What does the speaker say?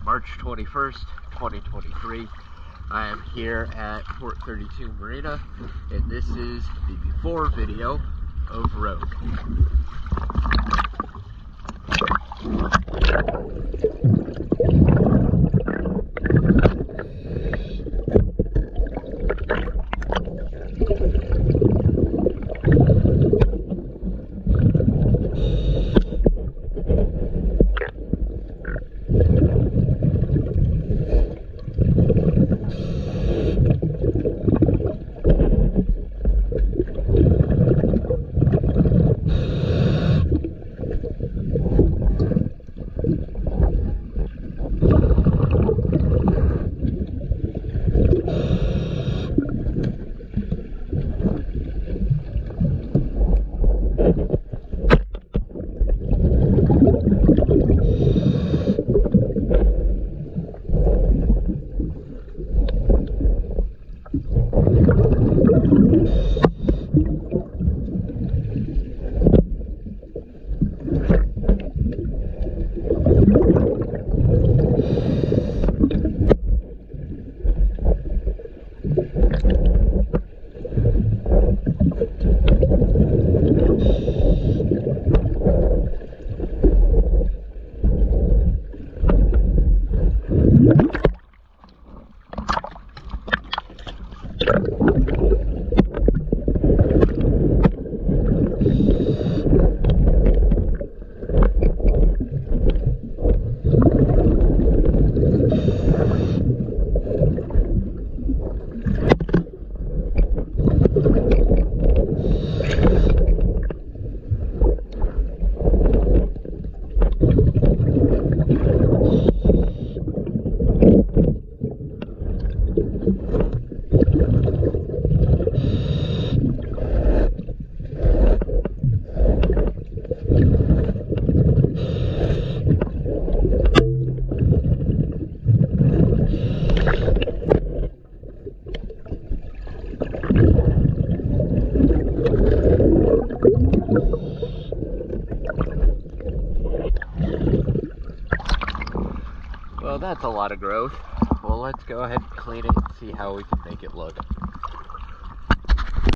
March 21st, 2023. I am here at Port 32 Marina, and this is the before video of Rogue. Well, that's a lot of growth. Well, let's go ahead and clean it and see how we can make it look.